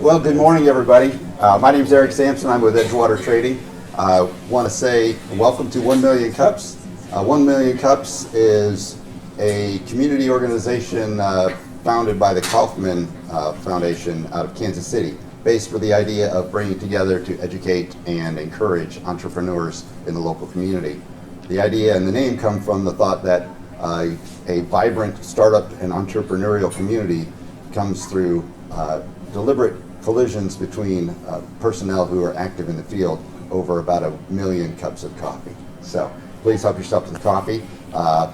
Well, good morning, everybody. My name is Eric Sampson. I'm with Edgewater Trading. I want to say welcome to 1 Million Cups. 1 Million Cups is a community organization founded by the Kaufman Foundation out of Kansas City, based with the idea of bringing together to educate and encourage entrepreneurs in the local community. The idea and the name come from the thought that a vibrant startup and entrepreneurial community comes through deliberate collisions between personnel who are active in the field over about 1 million cups of coffee. So please help yourself to the coffee.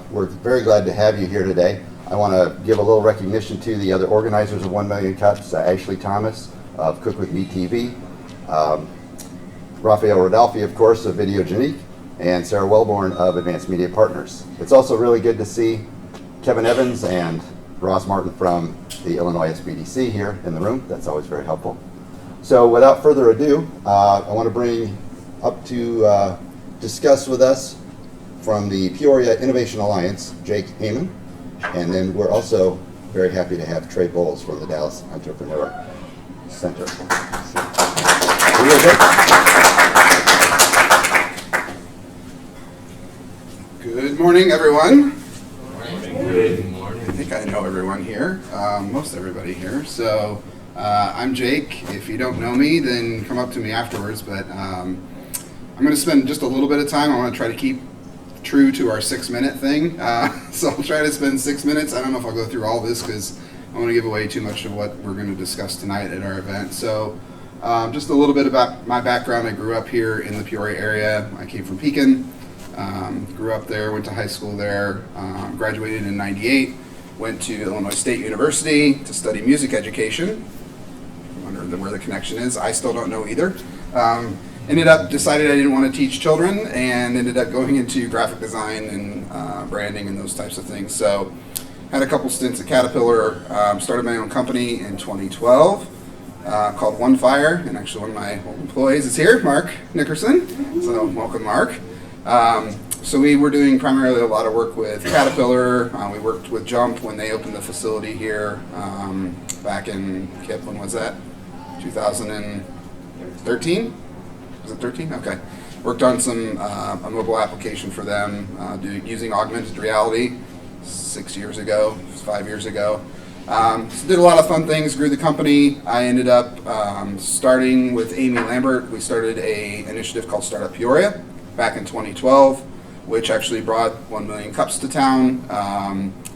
We're very glad to have you here today. I want to give a little recognition to the other organizers of 1 Million Cups, Ashley Thomas of Cook With Me TV, Raphael Rodolfi, of course, of Videogenique, and Sarah Wellborn of Advanced Media Partners. It's also really good to see Kevin Evans and Ross Martin from the Illinois SBDC here in the room. That's always very helpful. So without further ado, I want to bring up to discuss with us from the Peoria Innovation Alliance, Jake Heyman, and then we're also very happy to have Trey Bowles from the Dallas Entrepreneur Center. Are you okay? Good morning, everyone. Good morning. I think I know everyone here, most everybody here. So I'm Jake. If you don't know me, then come up to me afterwards. But I'm going to spend just a little bit of time. I want to try to keep true to our 6-minute thing. So I'll try to spend 6 minutes. I don't know if I'll go through all this because I want to give away too much of what we're going to discuss tonight at our event. So just a little bit about my background. I grew up here in the Peoria area. I came from Pekin. Grew up there, went to high school there, graduated in '98, went to Illinois State University to study music education. I wonder where the connection is. I still don't know either. Decided I didn't want to teach children and ended up going into graphic design and branding and those types of things. So had a couple stints at Caterpillar, started my own company in 2012 called One Fire, and actually one of my old employees is here, Mark Nickerson. So welcome, Mark. So we were doing primarily a lot of work with Caterpillar. We worked with Jump when they opened the facility here back in, Kip, when was that? 2013? Was it 13? Okay. Worked on a mobile application for them using augmented reality 6 years ago, 5 years ago. So did a lot of fun things, grew the company. I ended up starting with Amy Lambert. We started an initiative called Startup Peoria back in 2012, which actually brought 1 Million Cups to town.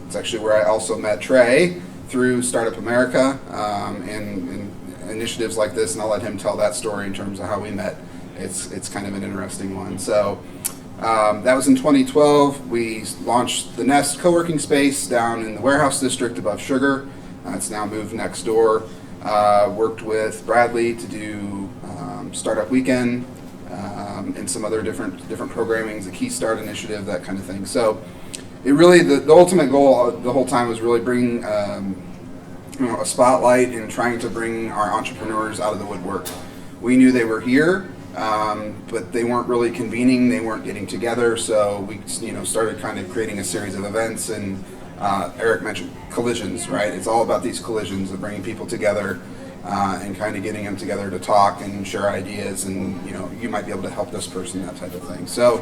It's actually where I also met Trey through Startup America and initiatives like this, and I'll let him tell that story in terms of how we met. It's kind of an interesting one. So that was in 2012. We launched the Nest co-working space down in the warehouse district above Sugar. It's now moved next door. Worked with Bradley to do Startup Weekend, and some other different programming, the Key Start initiative, that kind of thing. So it really, the ultimate goal the whole time was really bringing a spotlight and trying to bring our entrepreneurs out of the woodwork. We knew they were here, but they weren't really convening, they weren't getting together, so we started kind of creating a series of events, and Eric mentioned collisions, right? It's all about these collisions of bringing people together and kind of getting them together to talk and share ideas, and you might be able to help this person, that type of thing. So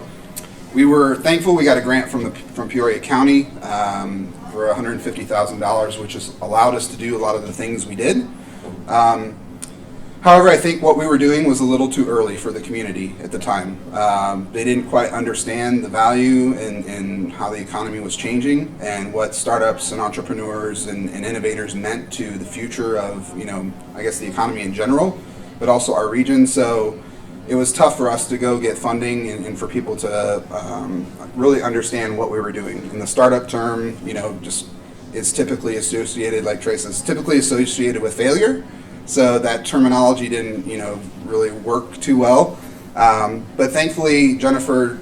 we were thankful we got a grant from Peoria County for $150,000, which has allowed us to do a lot of the things we did. However, I think what we were doing was a little too early for the community at the time. They didn't quite understand the value and how the economy was changing and what startups and entrepreneurs and innovators meant to the future of, I guess the economy in general, but also our region. So it was tough for us to go get funding and for people to really understand what we were doing. And the startup term, just is typically associated, like Trey says, typically associated with failure. So that terminology didn't, really work too well. But thankfully, Jennifer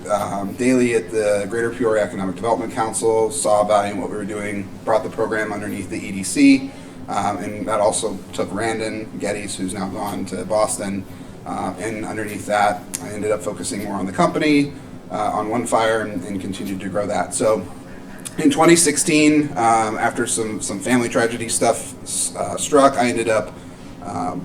Daly at the Greater Peoria Economic Development Council saw value in what we were doing, brought the program underneath the EDC, and that also took Randon Geddes, who's now gone to Boston, and underneath that, I ended up focusing more on the company, on One Fire, and continued to grow that. So in 2016, after some family tragedy stuff struck, I ended up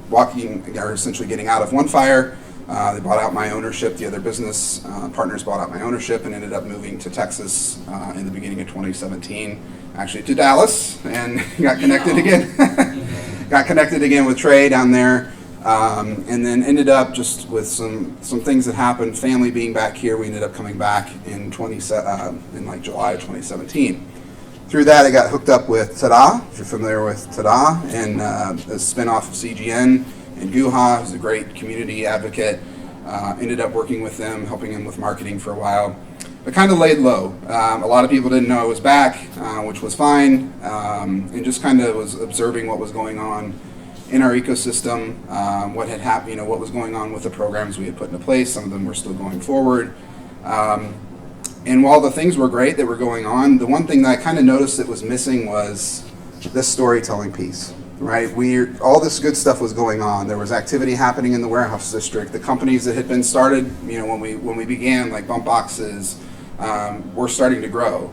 walking, or essentially getting out of one fire. They bought out my ownership. The other business partners bought out my ownership and ended up moving to Texas in the beginning of 2017, actually to Dallas, and got connected again. Got connected again with Trey down there, and then ended up just with some things that happened. Family being back here, we ended up coming back in like July of 2017. Through that, I got hooked up with Tada, if you're familiar with Tada, and a spinoff of CGN, and Guha, who's a great community advocate. Ended up working with them, helping them with marketing for a while, but kind of laid low. A lot of people didn't know I was back, which was fine, and just kind of was observing what was going on in our ecosystem, what had happened, what was going on with the programs we had put into place. Some of them were still going forward. And while the things were great that were going on, the one thing that I kind of noticed that was missing was this storytelling piece, right? All this good stuff was going on. There was activity happening in the warehouse district. The companies that had been started, when we began, like Bump Boxes, were starting to grow.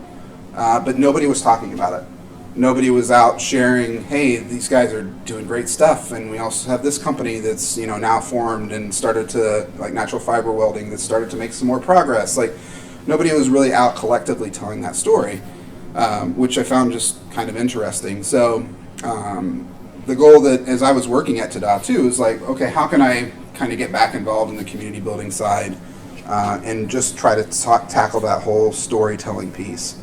But nobody was talking about it. Nobody was out sharing, hey, these guys are doing great stuff, and we also have this company that's now formed and started to, like natural fiber welding, that started to make some more progress. Like, nobody was really out collectively telling that story, which I found just kind of interesting. So the goal that, as I was working at Tada too, is like, okay, how can I kind of get back involved in the community building side and just try to tackle that whole storytelling piece.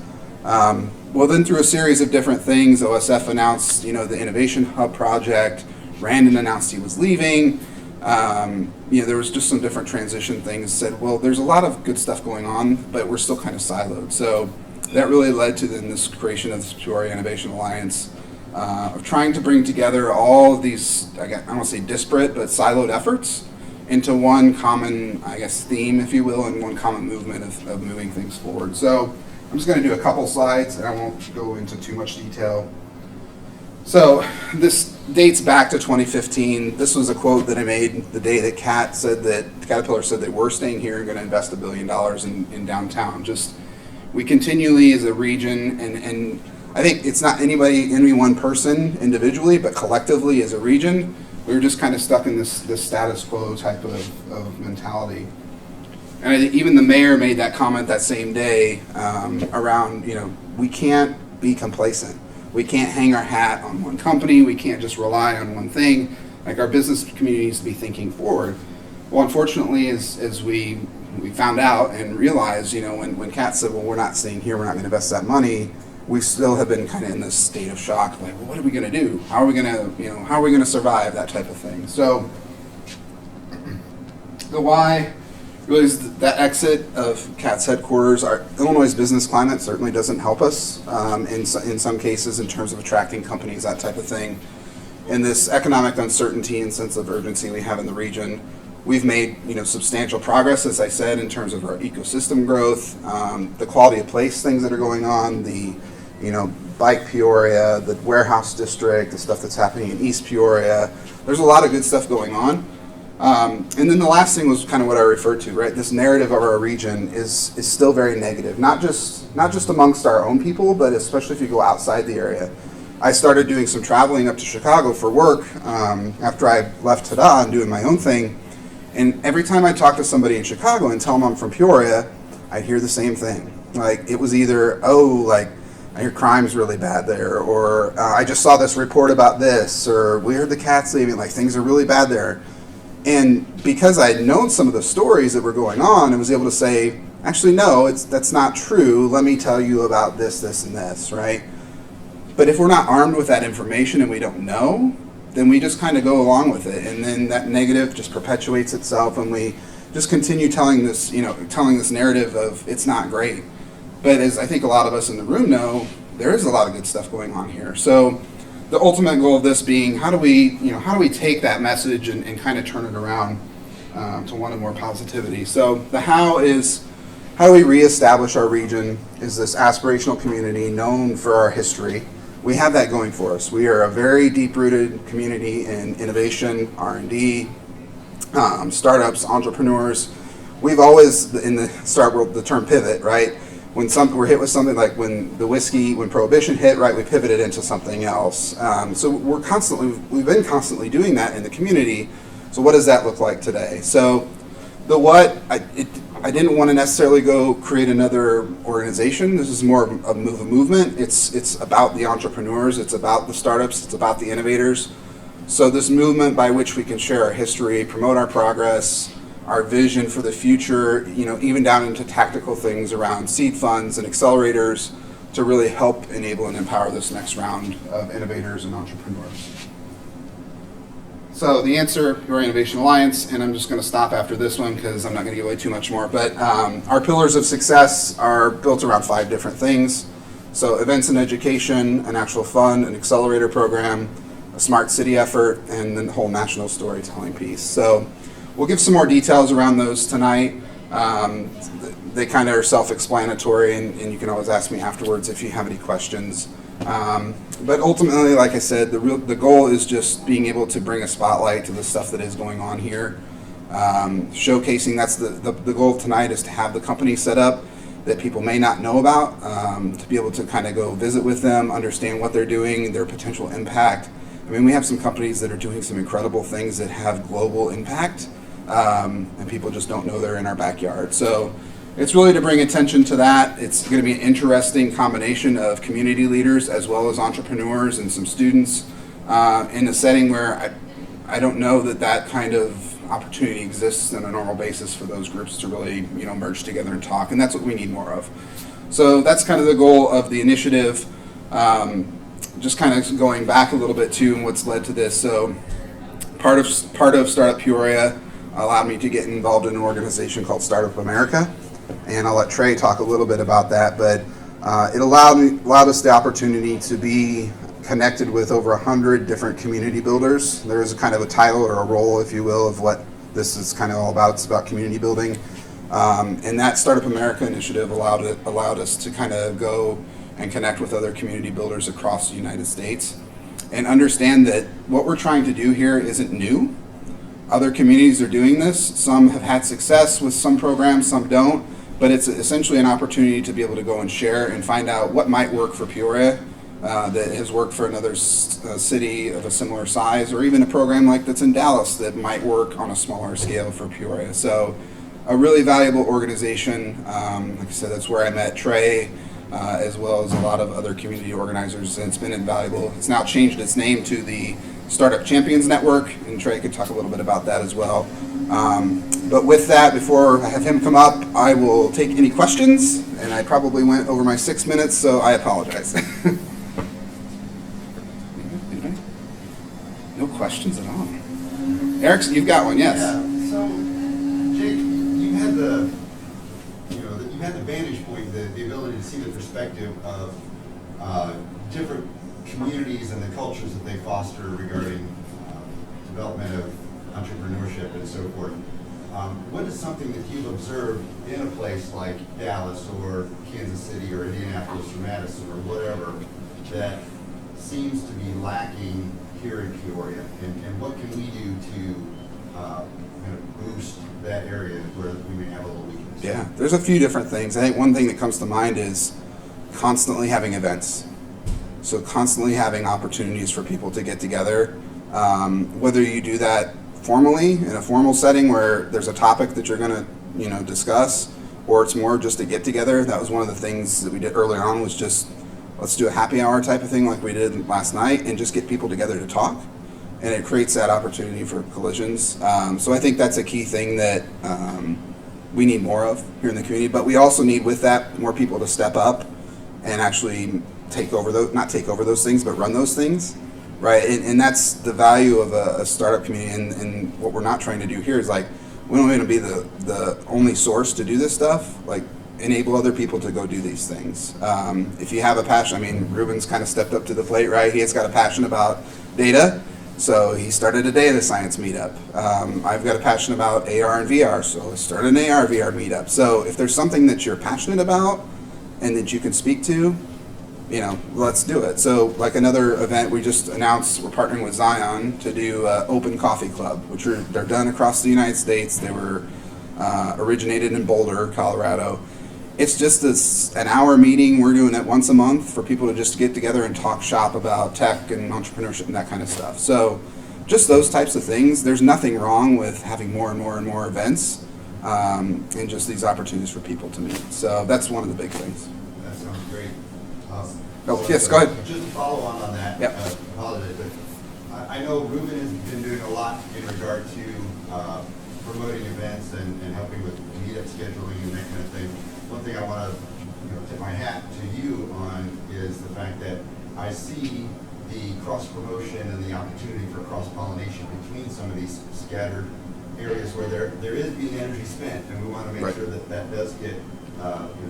Well, then through a series of different things, OSF announced, the Innovation Hub project. Randon announced he was leaving. There was just some different transition things. Said, well, there's a lot of good stuff going on, but we're still kind of siloed. So that really led to then this creation of the Peoria Innovation Alliance, of trying to bring together all of these, I don't want to say disparate, but siloed efforts into one common, theme, if you will, and one common movement of moving things forward. So I'm just going to do a couple slides, and I won't go into too much detail. So this dates back to 2015. This was a quote that I made the day that Caterpillar said that we're staying here and going to invest $1 billion in downtown. We continually as a region, and I think it's not any one person individually, but collectively as a region, we were just kind of stuck in this status quo type of mentality. And I think even the mayor made that comment that same day around, we can't be complacent. We can't hang our hat on one company. We can't just rely on one thing. Like, our business community needs to be thinking forward. Well, unfortunately, as we found out and realized, when Kat said, well, we're not staying here, we're not going to invest that money, we still have been kind of in this state of shock. Like, well, what are we going to do? How are we going to survive, that type of thing? So the why really is that exit of Kat's headquarters. Our Illinois business climate certainly doesn't help us in some cases in terms of attracting companies, that type of thing. And this economic uncertainty and sense of urgency we have in the region, we've made substantial progress, as I said, in terms of our ecosystem growth, the quality of place things that are going on, the Bike Peoria, the warehouse district, the stuff that's happening in East Peoria. There's a lot of good stuff going on. And then the last thing was kind of what I referred to, right? This narrative of our region is still very negative, not just amongst our own people, but especially if you go outside the area. I started doing some traveling up to Chicago for work after I left Tada and doing my own thing. And every time I talk to somebody in Chicago and tell them I'm from Peoria, I hear the same thing. Like, it was either, I hear crime's really bad there, or I just saw this report about this, or we heard the cat's leaving, like things are really bad there. And because I had known some of the stories that were going on, I was able to say, actually, no, that's not true. Let me tell you about this, and this, right? But if we're not armed with that information and we don't know, then we just kind of go along with it. And then that negative just perpetuates itself, and we just continue telling this narrative of it's not great. But as I think a lot of us in the room know, there is a lot of good stuff going on here. So the ultimate goal of this being, how do we take that message and kind of turn it around to one of more positivity? So the how is, how do we reestablish our region as this aspirational community known for our history? We have that going for us. We are a very deep-rooted community in innovation, R&D, startups, entrepreneurs. We've always, in the startup world, the term pivot, right? when we're hit with something like when Prohibition hit, right, we pivoted into something else. So we've been constantly doing that in the community. So what does that look like today? So the what, I didn't want to necessarily go create another organization. This is more of a movement. It's about the entrepreneurs, it's about the startups, it's about the innovators. So this movement by which we can share our history, promote our progress, our vision for the future, even down into tactical things around seed funds and accelerators to really help enable and empower this next round of innovators and entrepreneurs. So the answer, Peoria Innovation Alliance, and I'm just going to stop after this one because I'm not going to give away too much more, but our pillars of success are built around 5 different things. So events and education, an actual fund, an accelerator program, a smart city effort, and then the whole national storytelling piece. So we'll give some more details around those tonight. They kind of are self-explanatory, and you can always ask me afterwards if you have any questions. But ultimately, like I said, the goal is just being able to bring a spotlight to the stuff that is going on here. Showcasing, that's the goal of tonight, is to have the company set up that people may not know about, to be able to kind of go visit with them, understand what they're doing, their potential impact. I mean, we have some companies that are doing some incredible things that have global impact, and people just don't know they're in our backyard. So it's really to bring attention to that. It's going to be an interesting combination of community leaders as well as entrepreneurs and some students in a setting where I don't know that kind of opportunity exists on a normal basis for those groups to really merge together and talk, and that's what we need more of. So that's kind of the goal of the initiative. Just kind of going back a little bit too, and what's led to this. So part of Startup Peoria allowed me to get involved in an organization called Startup America. And I'll let Trey talk a little bit about that, but it allowed us the opportunity to be connected with over 100 different community builders. There is a kind of a title or a role, if you will, of what this is kind of all about. It's about community building. And that Startup America initiative allowed us to kind of go and connect with other community builders across the United States and understand that what we're trying to do here isn't new. Other communities are doing this. Some have had success with some programs, some don't. But it's essentially an opportunity to be able to go and share and find out what might work for Peoria that has worked for another city of a similar size, or even a program like that's in Dallas that might work on a smaller scale for Peoria. So a really valuable organization. Like I said, that's where I met Trey, as well as a lot of other community organizers, and it's been invaluable. It's now changed its name to the Startup Champions Network, and Trey could talk a little bit about that as well. But with that, before I have him come up, I will take any questions, and I probably went over my 6 minutes, so I apologize. No questions at all. Eric, you've got one, yes. Yeah. So, Jake, you've had the vantage point, the ability to see the perspective of different communities and the cultures that they foster regarding development of entrepreneurship and so forth. What is something that you've observed in a place like Dallas or Kansas City or Indianapolis or Madison or whatever that seems to be lacking here in Peoria? And what can we do to kind of boost that area where we may have a little weakness? Yeah, there's a few different things. I think one thing that comes to mind is constantly having events. So constantly having opportunities for people to get together, whether you do that formally in a formal setting where there's a topic that you're going to discuss, or it's more just a get together. That was one of the things that we did earlier on, was just let's do a happy hour type of thing like we did last night and just get people together to talk, and it creates that opportunity for collisions. So I think that's a key thing that we need more of here in the community, but we also need, with that, more people to step up and actually not take over those things, but run those things, right? And that's the value of a startup community. And what we're not trying to do here is, like, we don't want to be the only source to do this stuff. Like, enable other people to go do these things. If you have a passion, I mean, Ruben's kind of stepped up to the plate, right? He has got a passion about data, so he started a data science meetup. I've got a passion about AR and VR, so I started an AR VR meetup. So if there's something that you're passionate about and that you can speak to, let's do it. So, like another event we just announced, we're partnering with Zion to do Open Coffee Club, which they're done across the United States. They were originated in Boulder, Colorado, it's just an hour meeting. We're doing it once a month for people to just get together and talk shop about tech and entrepreneurship and that kind of stuff. So just those types of things. There's nothing wrong with having more and more and more events and just these opportunities for people to meet. So that's one of the big things. That sounds great. Oh, yes, go ahead. Just to follow on that, Yep. apologize, but I know Ruben has been doing a lot in regard to promoting events and helping with meetup scheduling and that kind of thing. One thing I want to tip my hat to you on is the fact that I see the cross-promotion and the opportunity for cross-pollination between some of these scattered areas where there is being energy spent, and we want to make Right. sure that that does get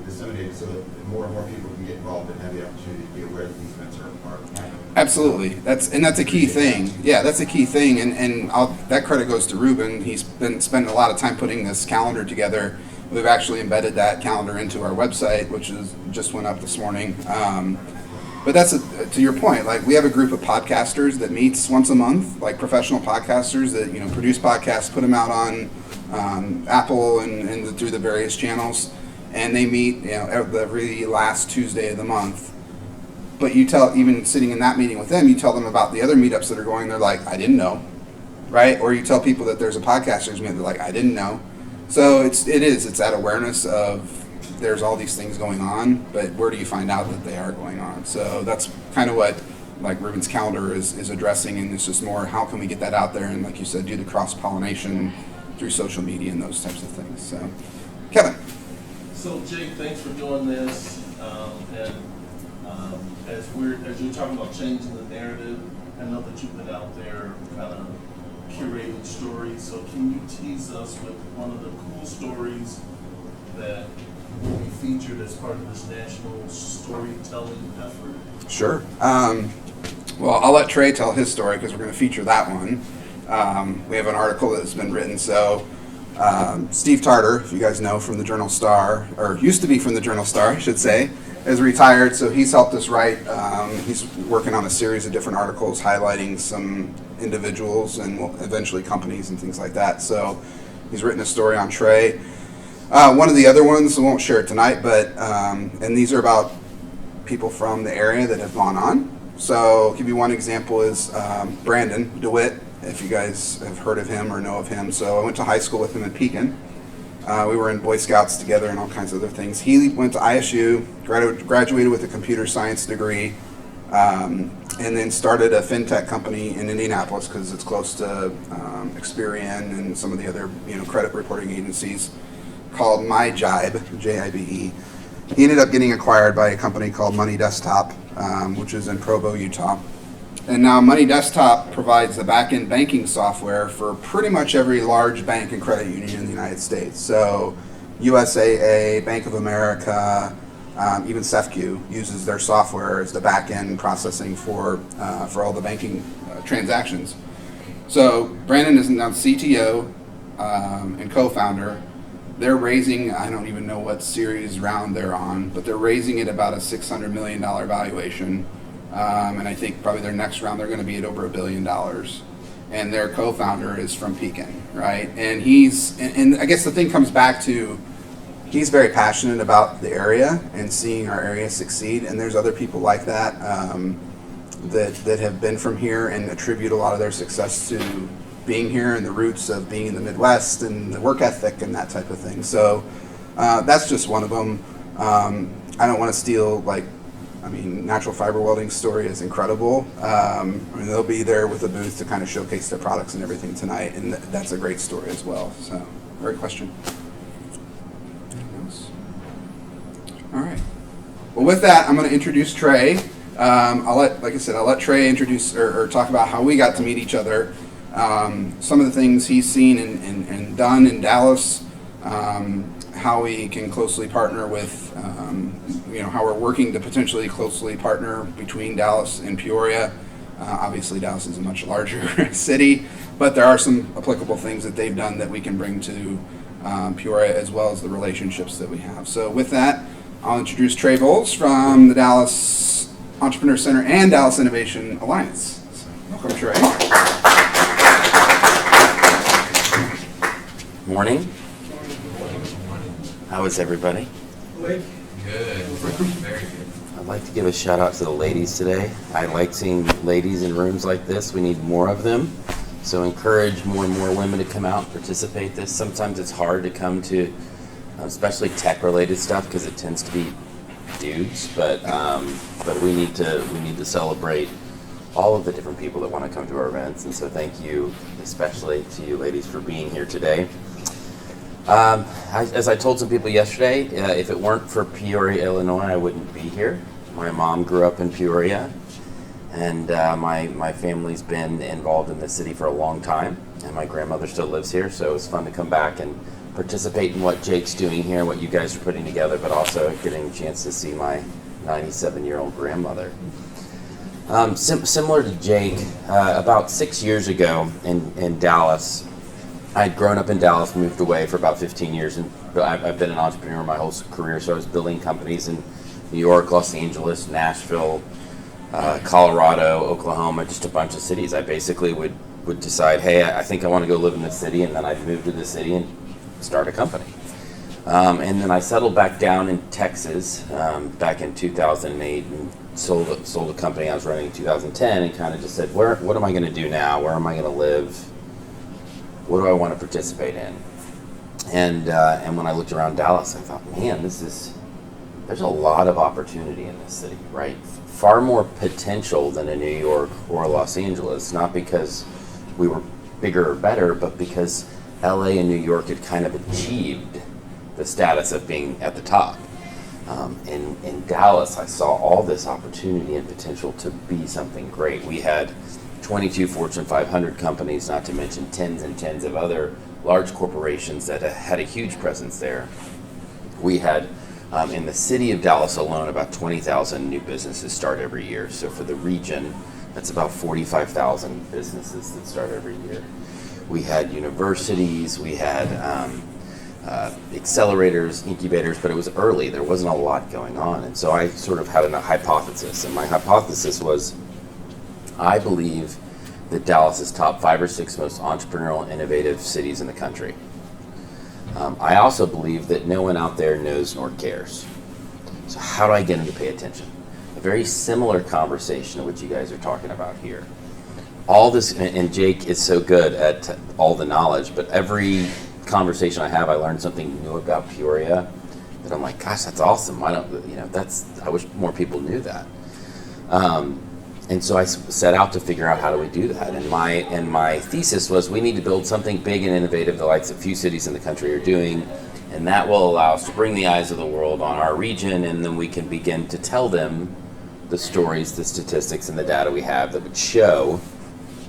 disseminated so that more and more people can get involved and have the opportunity to be aware that these events are happening. Absolutely. That's a key thing. Yeah, that's a key thing, and that credit goes to Ruben. He's been spending a lot of time putting this calendar together. We've actually embedded that calendar into our website, which just went up this morning. But that's to your point. Like, we have a group of podcasters that meets once a month, like professional podcasters that produce podcasts, put them out on Apple and through the various channels, and they meet every last Tuesday of the month. But even sitting in that meeting with them, you tell them about the other meetups that are going. They're like, I didn't know, right? Or you tell people that there's a podcasters meetup. They're like, I didn't know. So it's that awareness of there's all these things going on, but where do you find out that they are going on? So that's kind of what like Ruben's calendar is addressing, and it's just more how can we get that out there and, like you said, do the cross-pollination through social media and those types of things. So, Kevin. So Jake, thanks for doing this. As you're talking about changing the narrative, I know that you've been out there kind of curating stories. So can you tease us with one of the cool stories that will be featured as part of this national storytelling effort? Sure. Well, I'll let Trey tell his story because we're going to feature that one. We have an article that's been written. So Steve Tarter, if you guys know, from the Journal Star, or used to be from the Journal Star, I should say, is retired. So he's helped us write. He's working on a series of different articles highlighting some individuals and eventually companies and things like that. So he's written a story on Trey. One of the other ones, I won't share it tonight, but and these are about people from the area that have gone on. So I'll give you one example is Brandon DeWitt, if you guys have heard of him or know of him. So I went to high school with him in Pekin. We were in Boy Scouts together and all kinds of other things. He went to ISU, graduated with a computer science degree, and then started a fintech company in Indianapolis because it's close to Experian and some of the other credit reporting agencies, called MyJibe, J-I-B-E. He ended up getting acquired by a company called Money Desktop, which is in Provo, Utah. And now Money Desktop provides the back-end banking software for pretty much every large bank and credit union in the United States. So USAA, Bank of America, even CEFCU uses their software as the back-end processing for all the banking transactions. So Brandon is now CTO and co-founder. They're raising, I don't even know what series round they're on, but they're raising it about a $600 million valuation. And I think probably their next round they're going to be at over $1 billion. And their co-founder is from Pekin, right? And and I guess the thing comes back to he's very passionate about the area and seeing our area succeed. And there's other people like that that have been from here and attribute a lot of their success to being here and the roots of being in the Midwest and the work ethic and that type of thing. So that's just one of them. I don't want to steal natural fiber welding story is incredible. They'll be there with a booth to kind of showcase their products and everything tonight, and that's a great story as well. So, great question. All right. Well, with that, I'm going to introduce Trey. I'll let Trey introduce or talk about how we got to meet each other. Some of the things he's seen and done in Dallas. How we can closely partner with, how we're working to potentially closely partner between Dallas and Peoria. Obviously, Dallas is a much larger city, but there are some applicable things that they've done that we can bring to Peoria, as well as the relationships that we have. So with that, I'll introduce Trey Bowles from the Dallas Entrepreneur Center and Dallas Innovation Alliance. So, welcome, Trey. Morning. How is everybody? Good. Very good. I'd like to give a shout out to the ladies today. I like seeing ladies in rooms like this. We need more of them. So encourage more and more women to come out and participate this. Sometimes it's hard to come to, especially tech related stuff because it tends to be dudes, but we need to celebrate all of the different people that want to come to our events. And so thank you, especially to you ladies, for being here today. As I told some people yesterday, if it weren't for Peoria, Illinois, I wouldn't be here. My mom grew up in Peoria, and my family's been involved in the city for a long time, and my grandmother still lives here, so it was fun to come back and participate in what Jake's doing here, what you guys are putting together, but also getting a chance to see my 97-year-old grandmother. Similar to Jake, about 6 years ago in Dallas, I'd grown up in Dallas, moved away for about 15 years, and I've been an entrepreneur my whole career, so I was building companies in New York, Los Angeles, Nashville, Colorado, Oklahoma, just a bunch of cities. I basically would decide, hey, I think I want to go live in this city, and then I'd move to the city and start a company. And then I settled back down in Texas back in 2008 and sold a company I was running in 2010 and kind of just said, what am I going to do now? Where am I going to live? What do I want to participate in? And when I looked around Dallas, I thought, man, there's a lot of opportunity in this city, right? Far more potential than in New York or Los Angeles, not because we were bigger or better, but because LA and New York had kind of achieved the status of being at the top. In Dallas, I saw all this opportunity and potential to be something great. We had 22 Fortune 500 companies, not to mention tens and tens of other large corporations that had a huge presence there. We had, in the city of Dallas alone, about 20,000 new businesses start every year. So for the region, that's about 45,000 businesses that start every year. We had universities, we had accelerators, incubators, but it was early. There wasn't a lot going on. And so I sort of had a hypothesis. And my hypothesis was, I believe that Dallas is top 5 or 6 most entrepreneurial, innovative cities in the country. I also believe that no one out there knows nor cares. So how do I get them to pay attention? A very similar conversation to what you guys are talking about here. All this, and Jake is so good at all the knowledge, but every conversation I have, I learn something new about Peoria that I'm like, gosh, that's awesome. I wish more people knew that. And so I set out to figure out how do we do that. And my thesis was we need to build something big and innovative the likes of few cities in the country are doing, and that will allow us to bring the eyes of the world on our region, and then we can begin to tell them the stories, the statistics, and the data we have that would show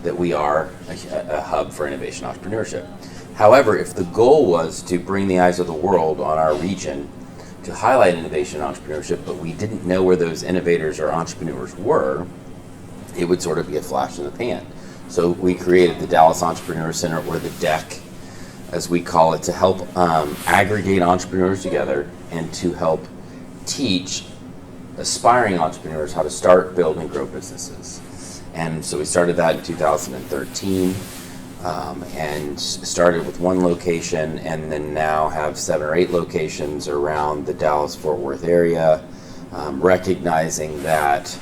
that we are a hub for innovation entrepreneurship. However, if the goal was to bring the eyes of the world on our region to highlight innovation and entrepreneurship, but we didn't know where those innovators or entrepreneurs were, it would sort of be a flash in the pan. So we created the Dallas Entrepreneur Center, or the DEC, as we call it, to help aggregate entrepreneurs together and to help teach aspiring entrepreneurs how to start, build, and grow businesses. And so we started that in 2013 and started with one location, and then now have 7 or 8 locations around the Dallas-Fort Worth area, recognizing that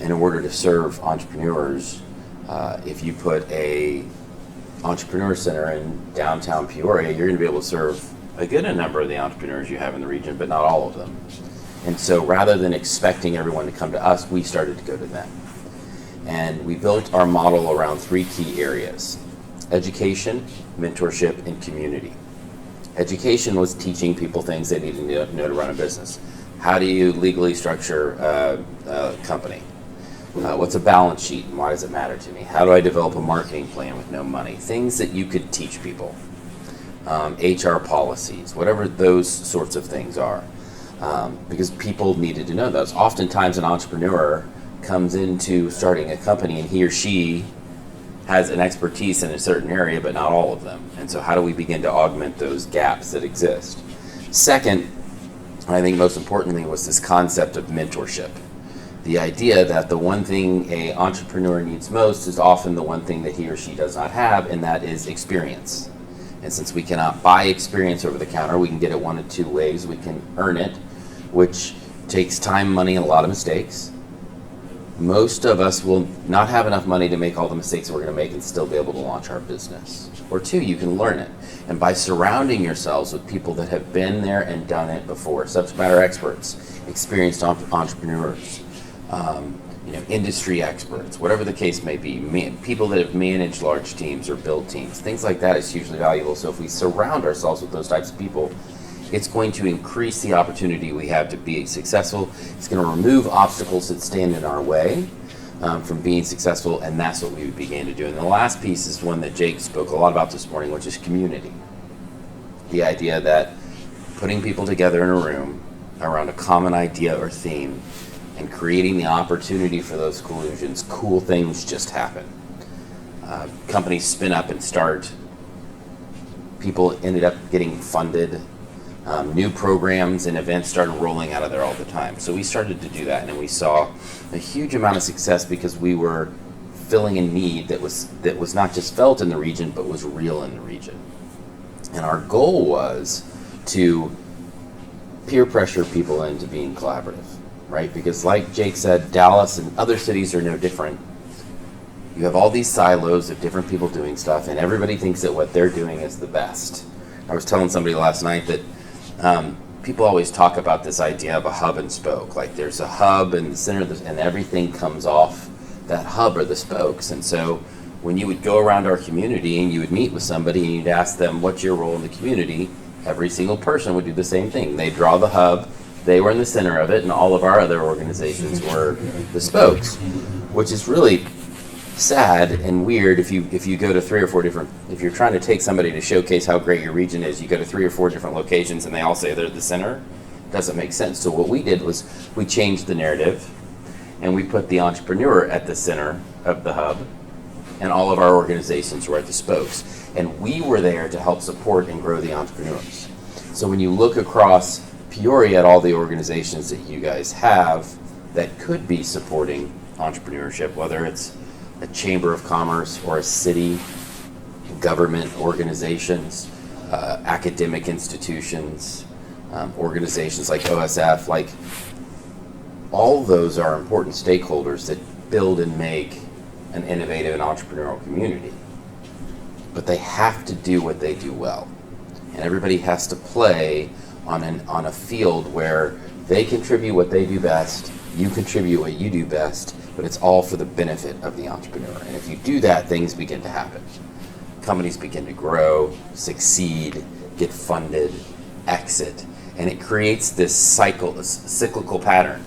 in order to serve entrepreneurs, if you put a entrepreneur center in downtown Peoria, you're going to be able to serve a good number of the entrepreneurs you have in the region, but not all of them. And so rather than expecting everyone to come to us, we started to go to them. And we built our model around 3 key areas: education, mentorship, and community. Education was teaching people things they needed to know to run a business. How do you legally structure a company? What's a balance sheet and why does it matter to me? How do I develop a marketing plan with no money? Things that you could teach people. HR policies, whatever those sorts of things are. Because people needed to know those. Oftentimes an entrepreneur comes into starting a company and he or she has an expertise in a certain area, but not all of them. And so how do we begin to augment those gaps that exist? Second, I think most importantly, was this concept of mentorship. The idea that the one thing an entrepreneur needs most is often the one thing that he or she does not have, and that is experience. And since we cannot buy experience over the counter, we can get it one of 2 ways. We can earn it, which takes time, money, and a lot of mistakes. Most of us will not have enough money to make all the mistakes we're going to make and still be able to launch our business. Or two, you can learn it. And by surrounding yourselves with people that have been there and done it before, subject matter experts, experienced entrepreneurs, industry experts, whatever the case may be, people that have managed large teams or built teams, things like that is hugely valuable. So if we surround ourselves with those types of people, it's going to increase the opportunity we have to be successful. It's going to remove obstacles that stand in our way from being successful, and that's what we began to do. And the last piece is one that Jake spoke a lot about this morning, which is community. The idea that putting people together in a room around a common idea or theme and creating the opportunity for those collusions, cool things just happen. Companies spin up and start. People ended up getting funded. New programs and events started rolling out of there all the time. So we started to do that, and then we saw a huge amount of success because we were filling a need that was not just felt in the region, but was real in the region. And our goal was to peer pressure people into being collaborative, right? Because like Jake said, Dallas and other cities are no different. You have all these silos of different people doing stuff, and everybody thinks that what they're doing is the best. I was telling somebody last night that people always talk about this idea of a hub and spoke. Like there's a hub in the center and everything comes off that hub or the spokes. And so when you would go around our community and you would meet with somebody and you'd ask them, what's your role in the community? Every single person would do the same thing. They draw the hub, they were in the center of it, and all of our other organizations were the spokes, which is really sad and weird if you go to 3 or 4 different, if you're trying to take somebody to showcase how great your region is, you go to 3 or 4 different locations and they all say they're the center. Doesn't make sense. So what we did was we changed the narrative and we put the entrepreneur at the center of the hub, and all of our organizations were at the spokes, and we were there to help support and grow the entrepreneurs. So when you look across Peoria at all the organizations that you guys have that could be supporting entrepreneurship, whether it's a chamber of commerce or a city, government organizations, academic institutions, organizations like OSF, like all those are important stakeholders that build and make an innovative and entrepreneurial community. But they have to do what they do well. And everybody has to play on a field where they contribute what they do best, you contribute what you do best, but it's all for the benefit of the entrepreneur. And if you do that, things begin to happen. Companies begin to grow, succeed, get funded, exit, and it creates this cyclical pattern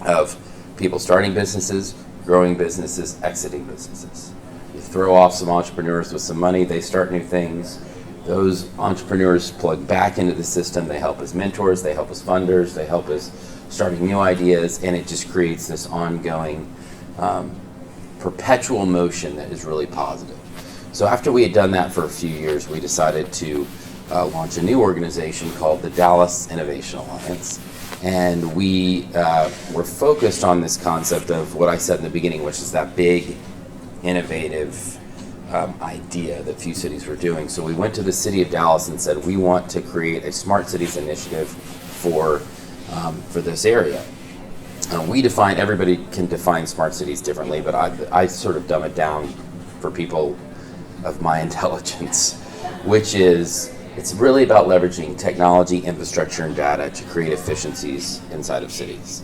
of people starting businesses, growing businesses, exiting businesses. You throw off some entrepreneurs with some money, they start new things. Those entrepreneurs plug back into the system, they help as mentors, they help as funders, they help as starting new ideas, and it just creates this ongoing perpetual motion that is really positive. So after we had done that for a few years, we decided to launch a new organization called the Dallas Innovation Alliance. And we were focused on this concept of what I said in the beginning, which is that big, innovative idea that few cities were doing. So we went to the city of Dallas and said, we want to create a smart cities initiative for this area. Everybody can define smart cities differently, but I sort of dumb it down for people of my intelligence, which is, it's really about leveraging technology, infrastructure, and data to create efficiencies inside of cities.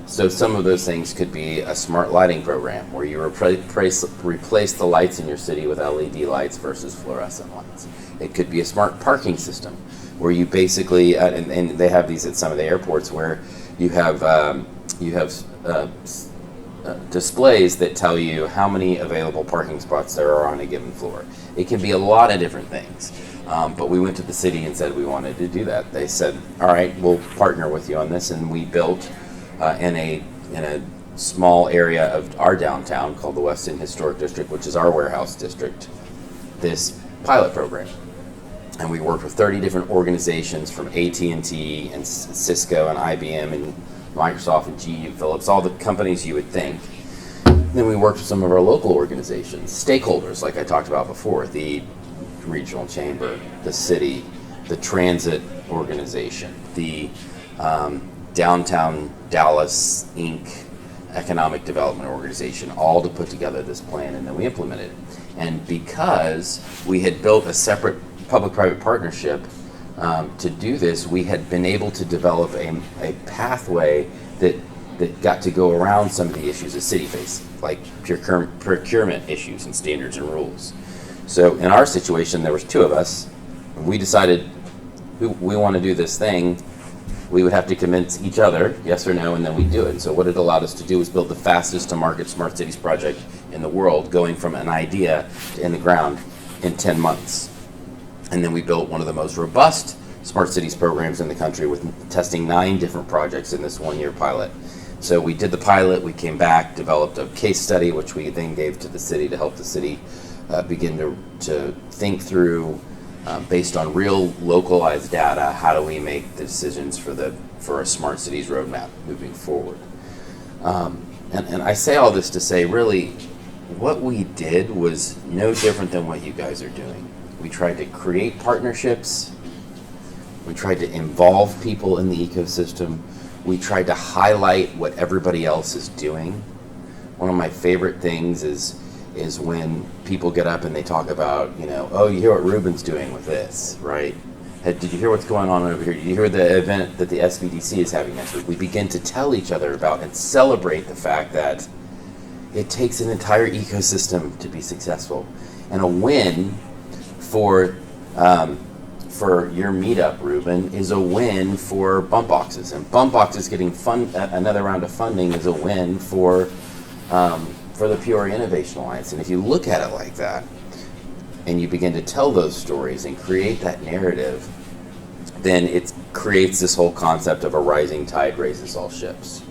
So some of those things could be a smart lighting program where you replace the lights in your city with LED lights versus fluorescent lights. It could be a smart parking system where you basically, and they have these at some of the airports, where you have displays that tell you how many available parking spots there are on a given floor. It can be a lot of different things. But we went to the city and said we wanted to do that. They said, all right, we'll partner with you on this. And we built in a small area of our downtown called the West End Historic District, which is our warehouse district, this pilot program. And we worked with 30 different organizations from AT&T and Cisco and IBM and Microsoft and GE and Philips, all the companies you would think. Then we worked with some of our local organizations, stakeholders like I talked about before, the regional chamber, the city, the transit organization, the Downtown Dallas Inc. Economic Development Organization, all to put together this plan, and then we implemented it. And because we had built a separate public-private partnership to do this, we had been able to develop a pathway that got to go around some of the issues the city faced, like procurement issues and standards and rules. So in our situation, there was two of us. We decided we want to do this thing. We would have to convince each other, yes or no, and then we do it. And so what it allowed us to do was build the fastest to market smart cities project in the world, going from an idea to in the ground in 10 months. And then we built one of the most robust smart cities programs in the country with testing 9 different projects in this 1-year pilot. So we did the pilot, we came back, developed a case study, which we then gave to the city to help the city begin to think through, based on real localized data, how do we make the decisions for a smart cities roadmap moving forward. And I say all this to say, really, what we did was no different than what you guys are doing. We tried to create partnerships. We tried to involve people in the ecosystem. We tried to highlight what everybody else is doing. One of my favorite things is when people get up and they talk about, oh, you hear what Ruben's doing with this, right? Did you hear what's going on over here? Did you hear the event that the SBDC is having next week? We begin to tell each other about and celebrate the fact that it takes an entire ecosystem to be successful. And a win for your meetup, Ruben, is a win for Bump Boxes. And Bump Boxes getting another round of funding is a win for the Peoria Innovation Alliance. And if you look at it like that, and you begin to tell those stories and create that narrative, then it creates this whole concept of a rising tide raises all ships.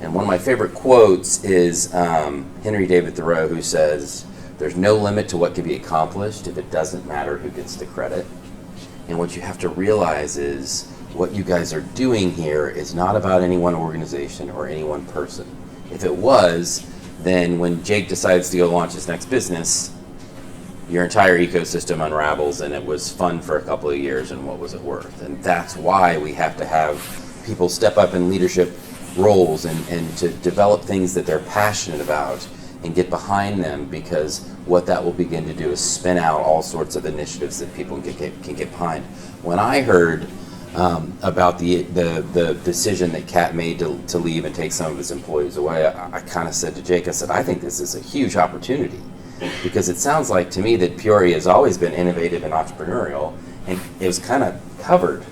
And one of my favorite quotes is Henry David Thoreau, who says, "There's no limit to what can be accomplished if it doesn't matter who gets the credit." And what you have to realize is what you guys are doing here is not about any one organization or any one person. If it was, then when Jake decides to go launch his next business, your entire ecosystem unravels, and it was fun for a couple of years, and what was it worth? And that's why we have to have people step up in leadership roles and to develop things that they're passionate about and get behind them, because what that will begin to do is spin out all sorts of initiatives that people can get behind. When I heard about the decision that Cat made to leave and take some of his employees away, I kind of said to Jake, I said, I think this is a huge opportunity, because it sounds like to me that Peoria has always been innovative and entrepreneurial, and it was kind of covered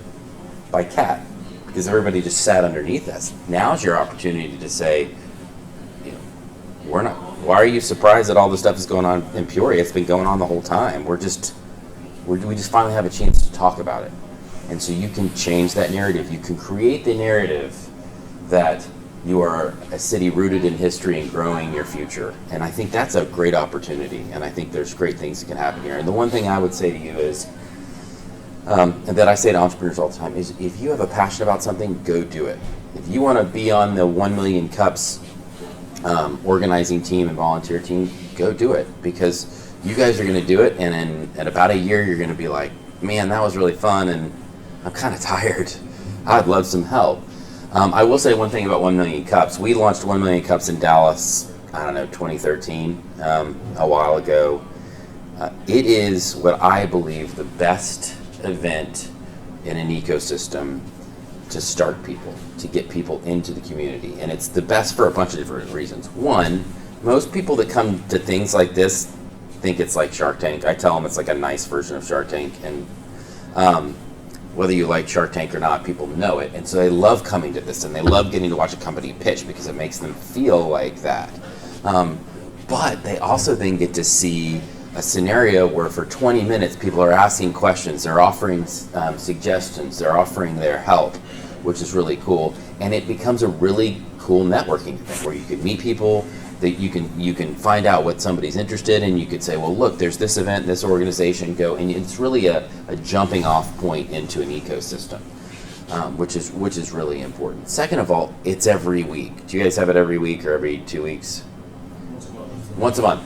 by Cat because everybody just sat underneath us. Now's your opportunity to say, why are you surprised that all this stuff is going on in Peoria? It's been going on the whole time. We just finally have a chance to talk about it. And so you can change that narrative. You can create the narrative that you are a city rooted in history and growing your future. And I think that's a great opportunity. And I think there's great things that can happen here. And the one thing I would say to you is, and that I say to entrepreneurs all the time, is if you have a passion about something, go do it. If you want to be on the 1 Million Cups organizing team and volunteer team, go do it, because you guys are going to do it, and in about a year you're going to be like, man, that was really fun, and I'm kind of tired. I'd love some help. I will say one thing about 1 Million Cups. We launched 1 Million Cups in Dallas, 2013, a while ago. It is what I believe the best event in an ecosystem to start people, to get people into the community. And it's the best for a bunch of different reasons. One, most people that come to things like this think it's like Shark Tank. I tell them it's like a nice version of Shark Tank. And whether you like Shark Tank or not, people know it. And so they love coming to this, and they love getting to watch a company pitch because it makes them feel like that. But they also then get to see a scenario where for 20 minutes people are asking questions, they're offering suggestions, they're offering their help, which is really cool. And it becomes a really cool networking event where you can meet people, that you can find out what somebody's interested in. You could say, well, look, there's this event, this organization, go, and it's really a jumping off point into an ecosystem, which is really important. Second of all, it's every week. Do you guys have it every week or every 2 weeks? Once a month.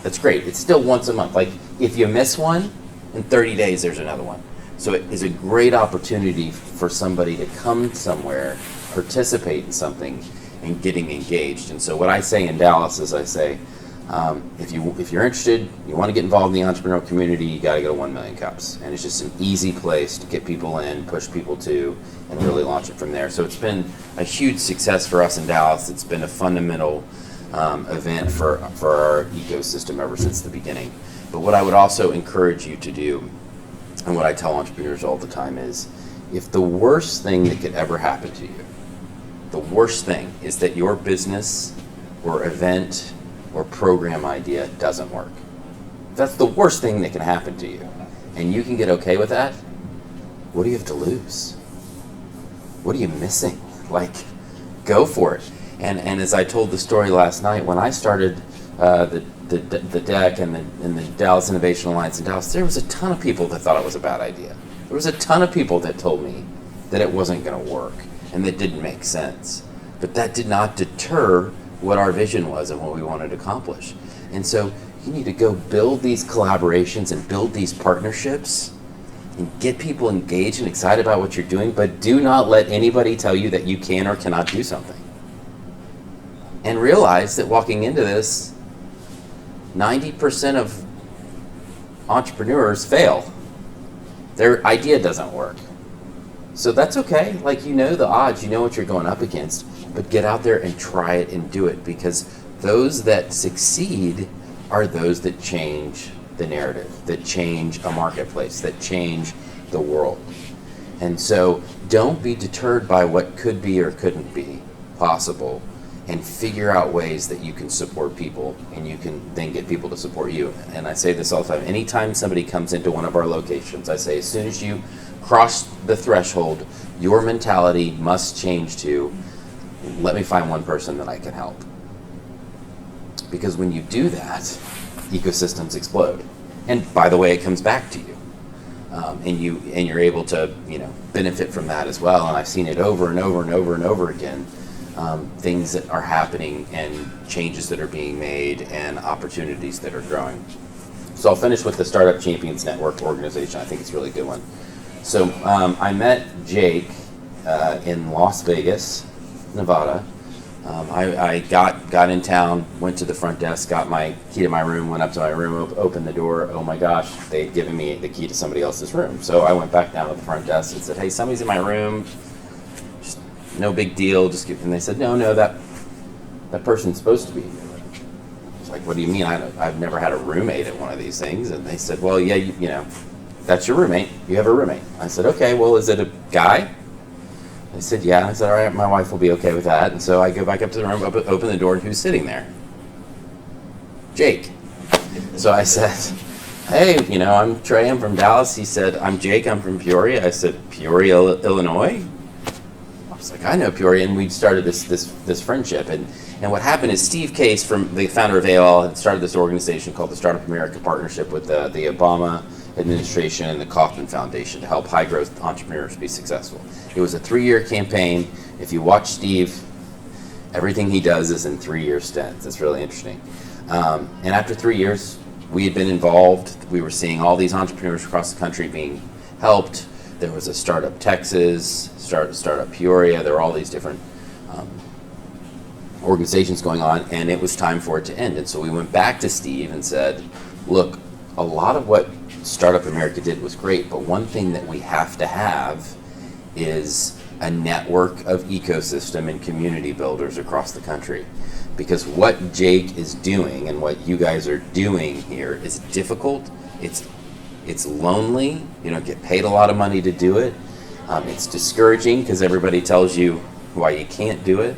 That's great. It's still once a month. Like, if you miss one, in 30 days there's another one. So it is a great opportunity for somebody to come somewhere participate in something and getting engaged. And so what I say in Dallas is I say, if you're interested, you want to get involved in the entrepreneurial community, you got to go to 1 Million Cups. And it's just an easy place to get people in, push people to, and really launch it from there. So it's been a huge success for us in Dallas. It's been a fundamental event for our ecosystem ever since the beginning. But what I would also encourage you to do, and what I tell entrepreneurs all the time is, if the worst thing that could ever happen to you, the worst thing is that your business or event or program idea doesn't work. If that's the worst thing that can happen to you, and you can get okay with that, what do you have to lose? What are you missing? Like, go for it. And as I told the story last night, when I started the DEC and the Dallas Innovation Alliance in Dallas, there was a ton of people that thought it was a bad idea. There was a ton of people that told me that it wasn't going to work and that didn't make sense. But that did not deter what our vision was and what we wanted to accomplish. And so you need to go build these collaborations and build these partnerships and get people engaged and excited about what you're doing, but do not let anybody tell you that you can or cannot do something. And realize that walking into this, 90% of entrepreneurs fail. Their idea doesn't work. So that's okay. Like, you know the odds, you know what you're going up against, but get out there and try it and do it, because those that succeed are those that change the narrative, that change a marketplace, that change the world. And so don't be deterred by what could be or couldn't be possible, and figure out ways that you can support people and you can then get people to support you. And I say this all the time. Anytime somebody comes into one of our locations, I say, as soon as you cross the threshold, your mentality must change to, let me find one person that I can help. Because when you do that, ecosystems explode. And by the way, it comes back to you. And you're able to, benefit from that as well. And I've seen it over and over and over and over again. Things that are happening and changes that are being made and opportunities that are growing. So I'll finish with the Startup Champions Network organization. I think it's a really good one. So I met Jake in Las Vegas, Nevada. I got in town, went to the front desk, got my key to my room, went up to my room, opened the door. Oh my gosh, they'd given me the key to somebody else's room. So I went back down to the front desk and said, hey, somebody's in my room. Just no big deal. And they said, no, that person's supposed to be in your room. I was like, what do you mean? I've never had a roommate at one of these things. And they said, well, yeah, that's your roommate. You have a roommate. I said, okay, well, is it a guy? I said, yeah. I said, all right, my wife will be okay with that. And so I go back up to the room, open the door, and who's sitting there? Jake. So I said, hey, I'm Trey, I'm from Dallas. He said, I'm Jake, I'm from Peoria. I said, Peoria, Illinois? I was like, I know Peoria, and we started this friendship. And what happened is Steve Case, from the founder of AOL, had started this organization called the Startup America Partnership with the Obama administration and the Kauffman Foundation to help high-growth entrepreneurs be successful. It was a 3-year campaign. If you watch Steve, everything he does is in 3-year stints. It's really interesting. And after 3 years, we had been involved. We were seeing all these entrepreneurs across the country being helped. There was a Startup Texas, Startup Peoria. There were all these different organizations going on, and it was time for it to end. And so we went back to Steve and said, look, a lot of what Startup America did was great, but one thing that we have to have is a network of ecosystem and community builders across the country. Because what Jake is doing and what you guys are doing here is difficult. It's lonely. You don't get paid a lot of money to do it. It's discouraging because everybody tells you why you can't do it,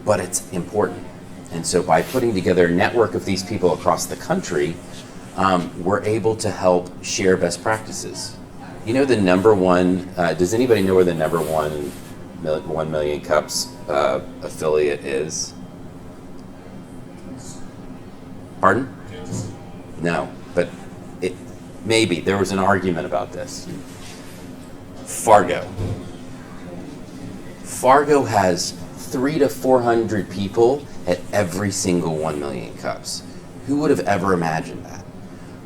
but it's important. And so by putting together a network of these people across the country, we're able to help share best practices. The number one, does anybody know where the number 1 Million Cups affiliate is? Pardon? No, but maybe. There was an argument about this. Fargo. Fargo has 300 to 400 people at every single 1 Million Cups. Who would have ever imagined that?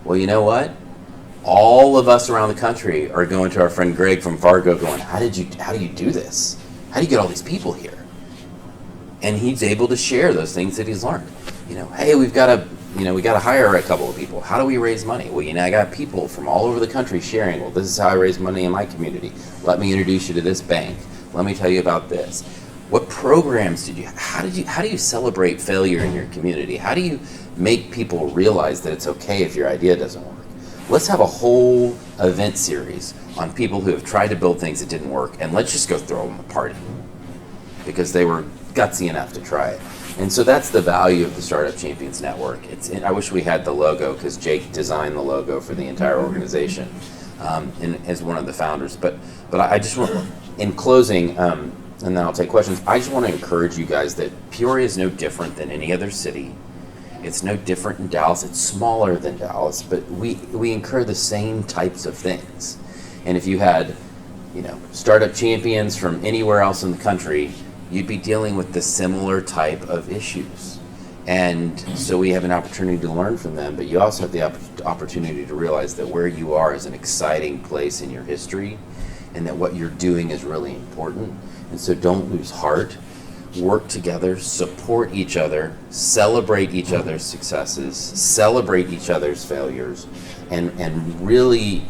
Well, you know what? All of us around the country are going to our friend Greg from Fargo going, how do you do this? how do you get all these people here? And he's able to share those things that he's learned. Hey, we got to hire a couple of people. How do we raise money? Well, I got people from all over the country sharing. Well, this is how I raise money in my community. Let me introduce you to this bank. Let me tell you about this. What programs how do you celebrate failure in your community? How do you make people realize that it's okay if your idea doesn't work? Let's have a whole event series on people who have tried to build things that didn't work, and let's just go throw them a party because they were gutsy enough to try it. And so that's the value of the Startup Champions Network. I wish we had the logo, because Jake designed the logo for the entire organization as one of the founders. But I just want, in closing, and then I'll take questions, I just want to encourage you guys that Peoria is no different than any other city. It's no different in Dallas. It's smaller than Dallas, but we incur the same types of things. And if you had, startup champions from anywhere else in the country, you'd be dealing with the similar type of issues. And so we have an opportunity to learn from them, but you also have the opportunity to realize that where you are is an exciting place in your history, and that what you're doing is really important. And so don't lose heart. Work together, support each other, celebrate each other's successes, celebrate each other's failures, and really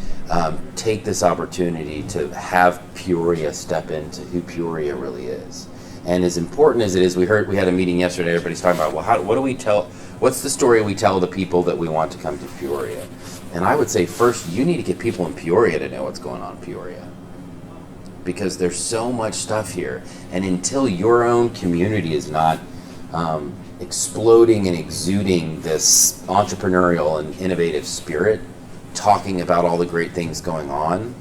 take this opportunity to have Peoria step into who Peoria really is. And as important as it is, we had a meeting yesterday, everybody's talking about, well, what's the story we tell the people that we want to come to Peoria? And I would say first, you need to get people in Peoria to know what's going on in Peoria, because there's so much stuff here. And until your own community is not exploding and exuding this entrepreneurial and innovative spirit, talking about all the great things going on.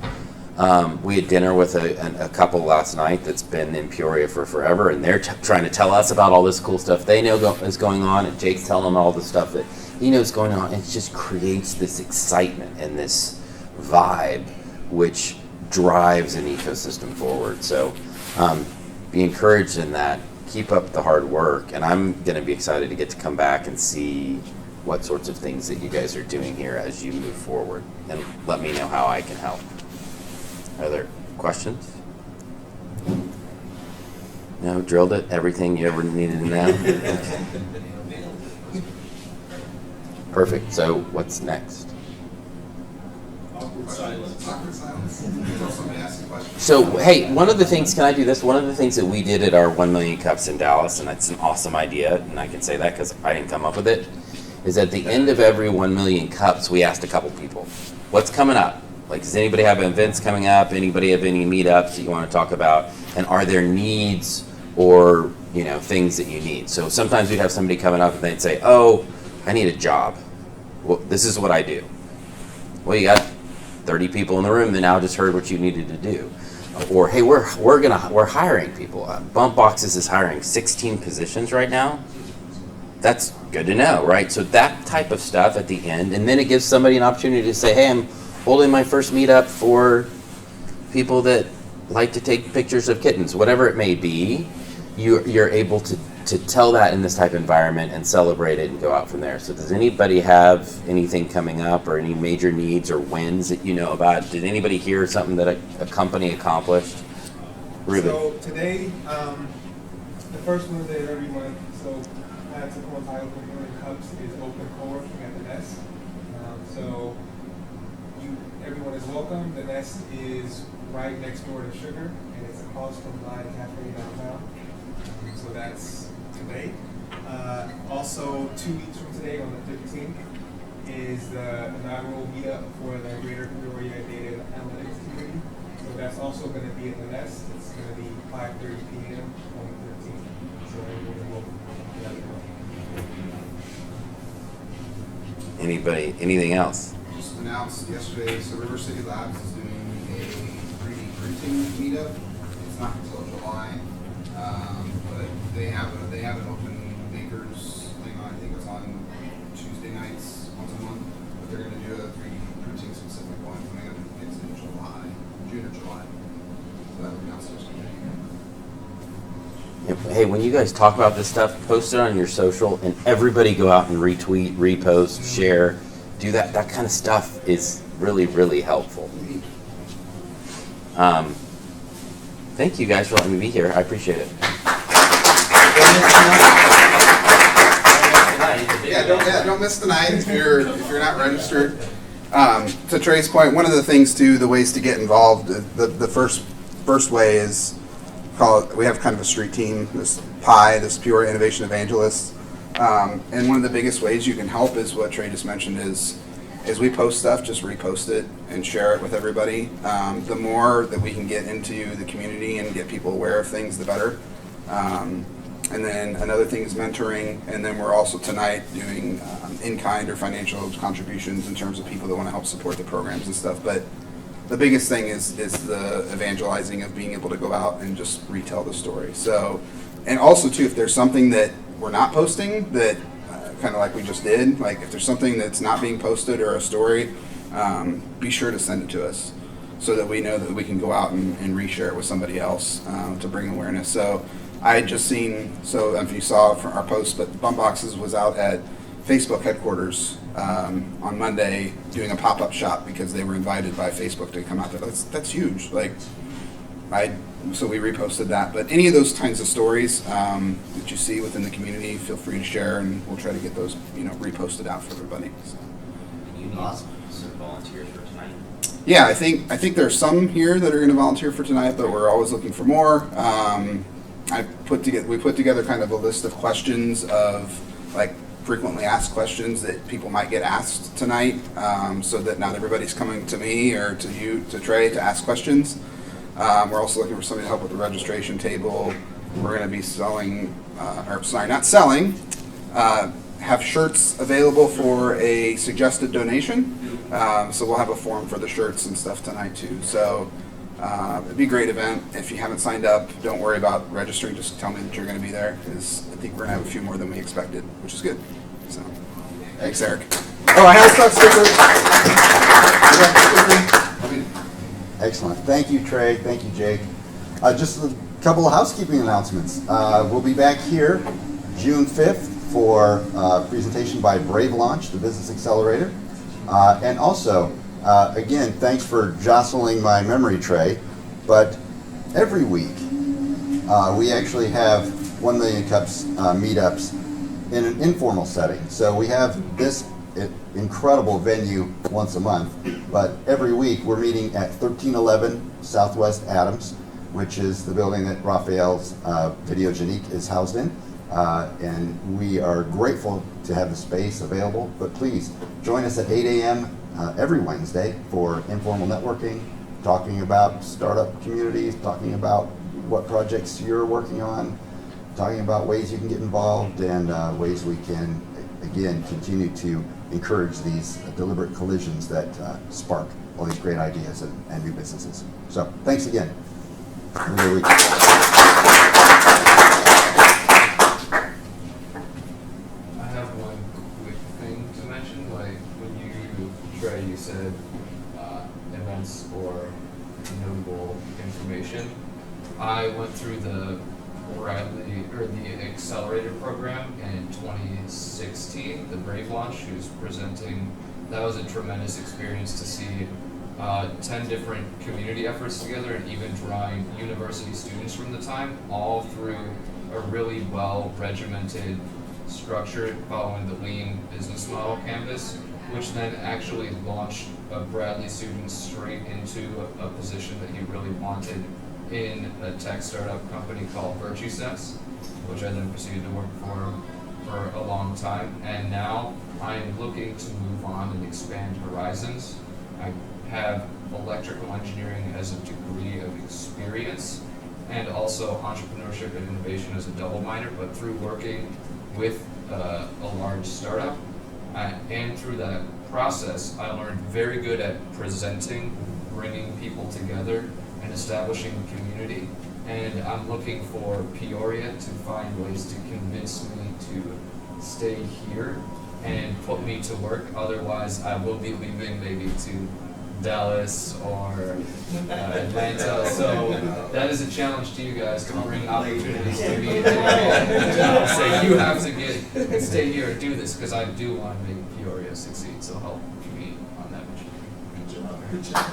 We had dinner with a couple last night that's been in Peoria for forever, and they're trying to tell us about all this cool stuff they know is going on, and Jake's telling them all the stuff that he knows going on. And it just creates this excitement and this vibe, which drives an ecosystem forward. So be encouraged in that. Keep up the hard work, and I'm going to be excited to get to come back and see what sorts of things that you guys are doing here as you move forward, and let me know how I can help. Are there questions? No, drilled it, everything you ever needed to know? Okay. Perfect, so what's next? Awkward silence. Awkward silence. Somebody ask a question. So, hey, one of the things, can I do this? One of the things that we did at our 1 million cups in Dallas, and it's an awesome idea, and I can say that because I didn't come up with it, is at the end of every 1 million cups, we asked a couple people, what's coming up? Like, does anybody have events coming up? Anybody have any meetups that you want to talk about? And are there needs or, things that you need? So sometimes we'd have somebody coming up and they'd say, oh, I need a job. Well, this is what I do. Well, you got 30 people in the room that now just heard what you needed to do. Or, hey, we're hiring people. Bump Boxes is hiring 16 positions right now. That's good to know, right? So that type of stuff at the end, and then it gives somebody an opportunity to say, hey, I'm holding my first meetup for people that like to take pictures of kittens, whatever it may be. You're able to tell that in this type of environment and celebrate it and go out from there. So does anybody have anything coming up or any major needs or wins that you know about? Did anybody hear something that a company accomplished? Ruben. So today, the first Wednesday of every month, so that's a coincide with 1 million cups, is open co-working at the Nest. So everyone is welcome. The Nest is right next door to Sugar, and it's across from Lion Cafe downtown. So that's today. Also, 2 weeks from today, on the 15th, is the inaugural meetup for the Greater Peoria Data Analytics Community. So that's also going to be in the Nest. It's going to be 5:30 p.m. on the 13th. So everyone is welcome. Anybody, anything else? Just announced yesterday, so River City Labs is doing a 3D printing meetup. It's not until July, but they have an open makers thing on. I think it's on Tuesday nights once a month. But they're going to do a 3D printing specific one coming up. It's in July, June or July. So that'll be announced yesterday. Hey, when you guys talk about this stuff, post it on your social, and everybody go out and retweet, repost, share. Do that. That kind of stuff is really, really helpful. Thank you guys for letting me be here. I appreciate it. Don't miss the night if you're not registered. To Trey's point, one of the things too, the ways to get involved. The first way is we have kind of a street team. This Peoria Innovation Evangelists, and one of the biggest ways you can help is what Trey just mentioned is we post stuff, just repost it and share it with everybody. The more that we can get into the community and get people aware of things, the better. And then another thing is mentoring, and then we're also tonight doing in-kind or financial contributions in terms of people that want to help support the programs and stuff. But the biggest thing is the evangelizing of being able to go out and just retell the story. So, and also too, if there's something that we're not posting that kind of like we just did, like if there's something that's not being posted or a story, be sure to send it to us so that we know that we can go out and reshare it with somebody else to bring awareness. So I had just seen, so if you saw from our post, but Bump Boxes was out at Facebook headquarters on Monday doing a pop-up shop because they were invited by Facebook to come out there. That's huge. Like, so we reposted that. But any of those kinds of stories that you see within the community, feel free to share, and we'll try to get those, reposted out for everybody. So. You need some volunteers for tonight. Yeah, I think there's some here that are going to volunteer for tonight, but we're always looking for more. We put together kind of a list of questions of like frequently asked questions that people might get asked tonight, so that not everybody's coming to me or to you, to Trey, to ask questions. We're also looking for somebody to help with the registration table. We're going to be have shirts available for a suggested donation. So we'll have a form for the shirts and stuff tonight too. So it'd be a great event. If you haven't signed up, don't worry about registering. Just tell me that you're going to be there, because I think we're going to have a few more than we expected, which is good. So thanks, Eric. Oh, I have stuff stickers. Excellent. Thank you, Trey. Thank you, Jake. Just a couple of housekeeping announcements. We'll be back here June 5th for a presentation by Brave Launch, the business accelerator. And also, again, thanks for jostling my memory tray, but every week we actually have 1 Million Cups meetups in an informal setting. So we have this incredible venue once a month, but every week we're meeting at 1311 Southwest Adams, which is the building that Raphael's Videogenique is housed in. And we are grateful to have the space available, but please join us at 8 a.m. Every Wednesday for informal networking, talking about startup communities, talking about what projects you're working on, talking about ways you can get involved, and ways we can, again, continue to encourage these deliberate collisions that spark all these great ideas and new businesses. So thanks again. Have a good week. You said events or notable information. I went through the Accelerator program in 2016, the Brave Launch, who's presenting. That was a tremendous experience to see 10 different community efforts together, and even drawing university students from the time, all through a really well regimented structure following the lean business model campus, which then actually launched a Bradley student straight into a position that he really wanted in a tech startup company called Virtue Sense, which I then proceeded to work for a long time. And now I'm looking to move on and expand horizons. I have electrical engineering as a degree of experience, and also entrepreneurship and innovation as a double minor, but through working with a large startup, and through that process, I learned very good at presenting, bringing people together, and establishing a community. And I'm looking for Peoria to find ways to convince me to stay here and put me to work. Otherwise, I will be leaving maybe to Dallas or Atlanta. So that is a challenge to you guys to bring opportunities to me and say you have to stay here and do this, because I do want to make Peoria succeed. So help me on that mission. Good job.